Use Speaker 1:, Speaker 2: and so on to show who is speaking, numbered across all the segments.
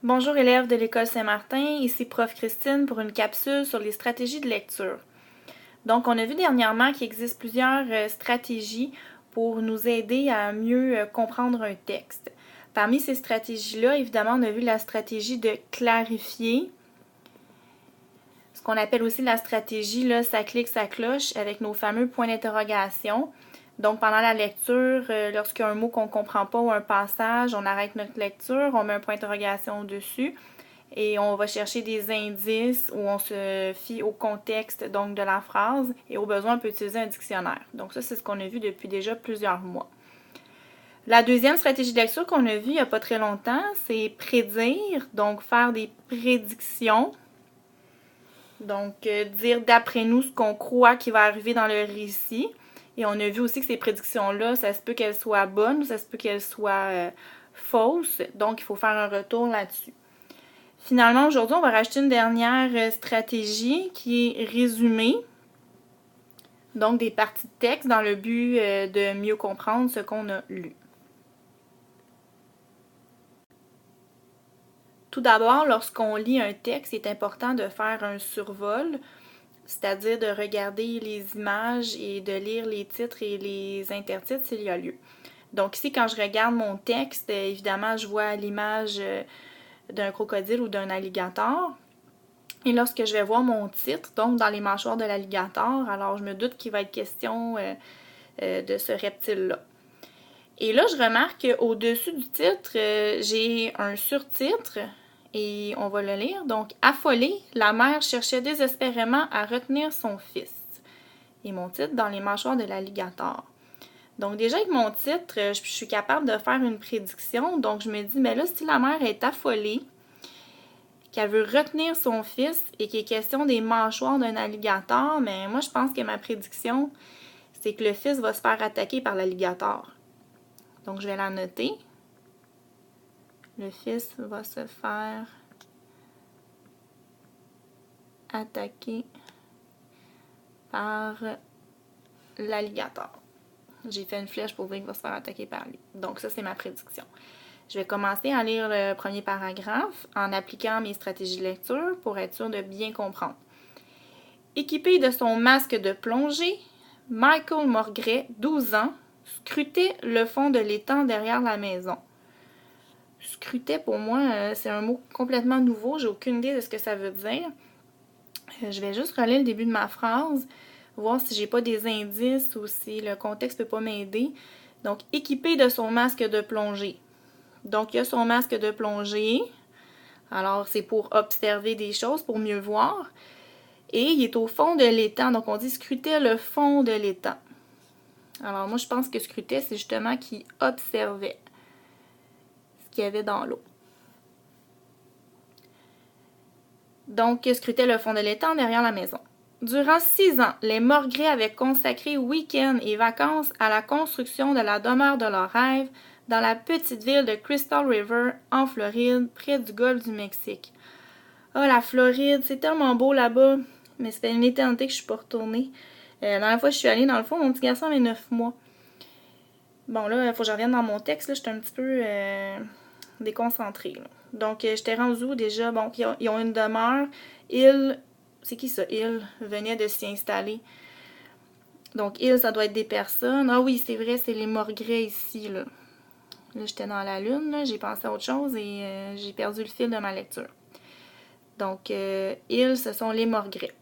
Speaker 1: Bonjour élèves de l'école Saint-Martin, ici Prof Christine pour une capsule sur les stratégies de lecture. Donc on a vu dernièrement qu'il existe plusieurs stratégies pour nous aider à mieux comprendre un texte. Parmi ces stratégies-là, évidemment, on a vu la stratégie de clarifier, ce qu'on appelle aussi la stratégie là, ça clique, ça cloche, avec nos fameux points d'interrogation. Donc, pendant la lecture, lorsqu'il y a un mot qu'on ne comprend pas ou un passage, on arrête notre lecture, on met un point d'interrogation dessus et on va chercher des indices où on se fie au contexte donc de la phrase et au besoin, on peut utiliser un dictionnaire. Donc ça, c'est ce qu'on a vu depuis déjà plusieurs mois. La deuxième stratégie de lecture qu'on a vue il n'y a pas très longtemps, c'est prédire, donc faire des prédictions. Donc, dire d'après nous ce qu'on croit qui va arriver dans le récit. Et on a vu aussi que ces prédictions-là, ça se peut qu'elles soient bonnes ou ça se peut qu'elles soient fausses. Donc, il faut faire un retour là-dessus. Finalement, aujourd'hui, on va rajouter une dernière stratégie qui est résumée. Donc, des parties de texte dans le but de mieux comprendre ce qu'on a lu. Tout d'abord, lorsqu'on lit un texte, il est important de faire un survol, c'est-à-dire de regarder les images et de lire les titres et les intertitres s'il y a lieu. Donc ici, quand je regarde mon texte, évidemment, je vois l'image d'un crocodile ou d'un alligator. Et lorsque je vais voir mon titre, donc dans les mâchoires de l'alligator, alors je me doute qu'il va être question de ce reptile-là. Et là, je remarque qu'au-dessus du titre, j'ai un surtitre. Et on va le lire. Donc, affolée, la mère cherchait désespérément à retenir son fils. Et mon titre, dans les mâchoires de l'alligator. Donc, déjà avec mon titre, je suis capable de faire une prédiction. Donc, je me dis, mais là, si la mère est affolée, qu'elle veut retenir son fils et qu'il est question des mâchoires d'un alligator, mais moi, je pense que ma prédiction, c'est que le fils va se faire attaquer par l'alligator. Donc, je vais la noter. Le fils va se faire attaquer par l'alligator. J'ai fait une flèche pour dire qu'il va se faire attaquer par lui. Donc ça, c'est ma prédiction. Je vais commencer à lire le premier paragraphe en appliquant mes stratégies de lecture pour être sûr de bien comprendre. Équipé de son masque de plongée, Michael Morgret, 12 ans, scrutait le fond de l'étang derrière la maison. Scrutait, pour moi, c'est un mot complètement nouveau. J'ai aucune idée de ce que ça veut dire. Je vais juste relire le début de ma phrase, voir si j'ai pas des indices ou si le contexte peut pas m'aider. Donc, équipé de son masque de plongée. Donc, il y a son masque de plongée. Alors, c'est pour observer des choses, pour mieux voir. Et il est au fond de l'étang. Donc, on dit scrutait le fond de l'étang. Alors, moi, je pense que scrutait, c'est justement qu'il observait ce qu'il y avait dans l'eau. Donc, scrutait le fond de l'étang derrière la maison. Durant 6 ans, les Morgret avaient consacré week-ends et vacances à la construction de la demeure de leurs rêves dans la petite ville de Crystal River, en Floride, près du golfe du Mexique. Oh, la Floride, c'est tellement beau là-bas, mais ça fait une éternité que je suis pas retournée. La dernière fois que je suis allée, dans le fond, mon petit garçon avait 9 mois. Bon, là, il faut que je revienne dans mon texte, là, je suis un petit peu déconcentrée, là. Donc, j'étais rendue où déjà? Bon, ils ont une demeure. C'est qui ça? Il venait de s'y installer. Donc, ça doit être des personnes. Ah oui, c'est vrai, c'est les Morgret ici, là. Là, j'étais dans la lune, là, j'ai pensé à autre chose et j'ai perdu le fil de ma lecture. Donc, ce sont les Morgret.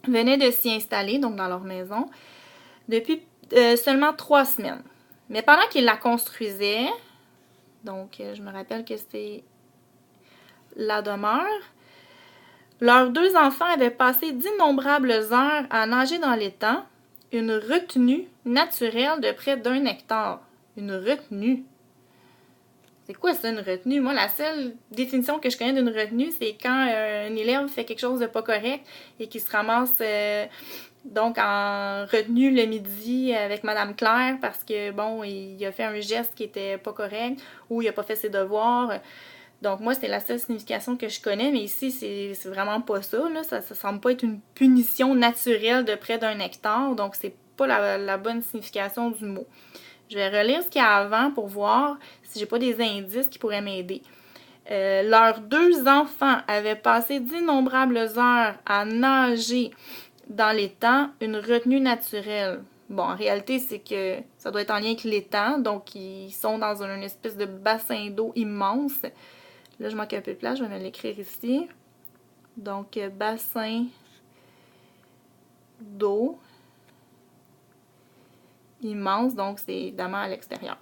Speaker 1: Venaient de s'y installer, donc dans leur maison, depuis seulement 3 semaines. Mais pendant qu'ils la construisaient, donc je me rappelle que c'était la demeure, leurs 2 enfants avaient passé d'innombrables heures à nager dans l'étang, une retenue naturelle de près d'1 hectare. Une retenue. C'est quoi ça, une retenue? Moi, la seule définition que je connais d'une retenue, c'est quand un élève fait quelque chose de pas correct et qu'il se ramasse donc en retenue le midi avec Madame Claire parce que, bon, il a fait un geste qui était pas correct ou il a pas fait ses devoirs. Donc, moi, c'est la seule signification que je connais, mais ici, c'est vraiment pas ça, là. Ça semble pas être une punition naturelle de près d'1 hectare, donc c'est pas la bonne signification du mot. Je vais relire ce qu'il y a avant pour voir si j'ai pas des indices qui pourraient m'aider. Leurs 2 enfants avaient passé d'innombrables heures à nager dans l'étang, une retenue naturelle. Bon, en réalité, c'est que ça doit être en lien avec l'étang, donc ils sont dans une espèce de bassin d'eau immense. Là, je manque un peu de place, je vais me l'écrire ici. Donc, bassin d'eau immense, donc c'est évidemment à l'extérieur.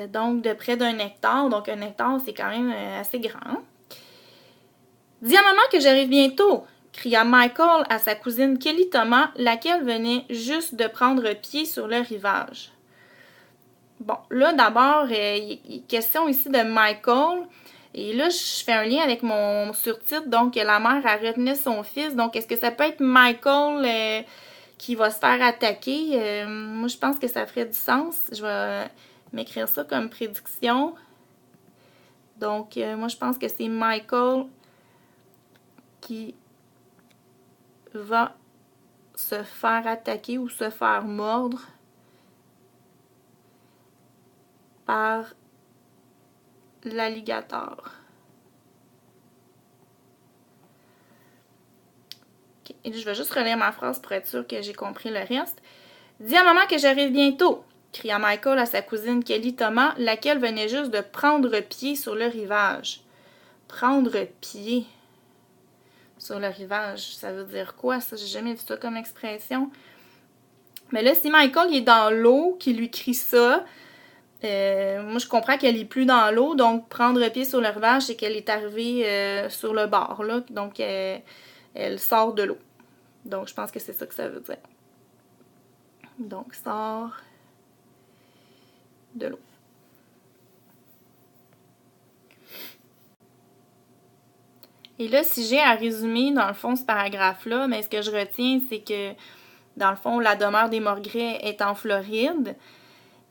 Speaker 1: Donc, de près d'1 hectare, donc 1 hectare, c'est quand même assez grand. Dis à maman que j'arrive bientôt, cria Michael à sa cousine Kelly Thomas, laquelle venait juste de prendre pied sur le rivage. Bon, là, d'abord, il est question ici de Michael. Et là, je fais un lien avec mon surtitre. Donc, la mère, elle retenait son fils. Donc, est-ce que ça peut être Michael qui va se faire attaquer? Moi, je pense que ça ferait du sens. Je vais m'écrire ça comme prédiction. Donc, moi, je pense que c'est Michael qui va se faire attaquer ou se faire mordre par l'alligator. Okay. Et je vais juste relire ma phrase pour être sûr que j'ai compris le reste. Dis à maman que j'arrive bientôt, cria Michael à sa cousine Kelly Thomas, laquelle venait juste de prendre pied sur le rivage. Prendre pied sur le rivage, ça veut dire quoi ça? J'ai jamais vu ça comme expression. Mais là, si Michael il est dans l'eau, qu'il lui crie ça, moi je comprends qu'elle est plus dans l'eau, donc prendre pied sur le rivage, c'est qu'elle est arrivée sur le bord, là, donc elle sort de l'eau. Donc je pense que c'est ça que ça veut dire. Donc sort de l'eau. Et là, si j'ai à résumer, dans le fond, ce paragraphe-là, mais ce que je retiens, c'est que, dans le fond, la demeure des Morgret est en Floride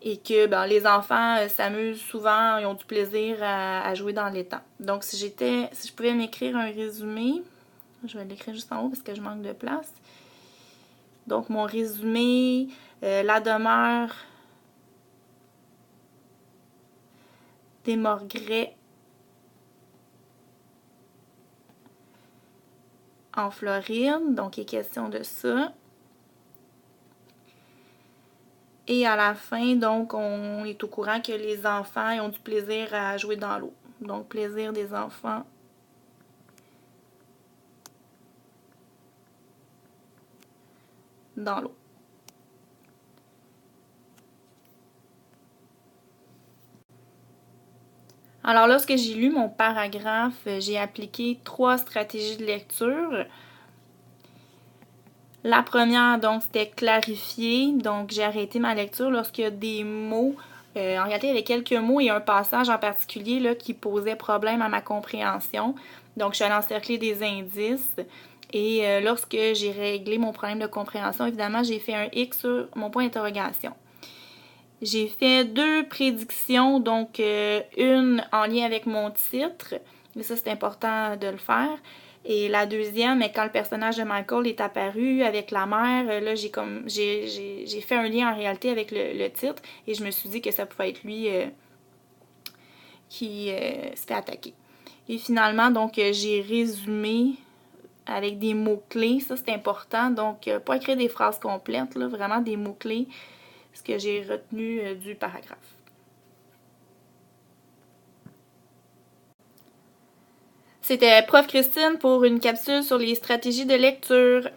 Speaker 1: et que les enfants s'amusent souvent, ils ont du plaisir à jouer dans l'étang. Donc, si je pouvais m'écrire un résumé, je vais l'écrire juste en haut parce que je manque de place. Donc, mon résumé, la demeure des Morgret en Floride, donc il est question de ça. Et à la fin, donc, on est au courant que les enfants ont du plaisir à jouer dans l'eau. Donc, plaisir des enfants dans l'eau. Alors, lorsque j'ai lu mon paragraphe, j'ai appliqué 3 stratégies de lecture. La première, donc, c'était clarifier. Donc, j'ai arrêté ma lecture lorsqu'il y a des mots. En réalité, il y avait quelques mots et un passage en particulier là, qui posait problème à ma compréhension. Donc, je suis allée encercler des indices. Et lorsque j'ai réglé mon problème de compréhension, évidemment, j'ai fait un X sur mon point d'interrogation. J'ai fait 2 prédictions, donc une en lien avec mon titre, mais ça c'est important de le faire. Et la deuxième, quand le personnage de Michael est apparu avec la mère, là j'ai fait un lien en réalité avec le titre et je me suis dit que ça pouvait être lui qui se fait attaquer. Et finalement, donc j'ai résumé avec des mots-clés, ça c'est important, donc pas écrire des phrases complètes, là, vraiment des mots-clés. Ce que j'ai retenu du paragraphe. C'était Prof Christine pour une capsule sur les stratégies de lecture.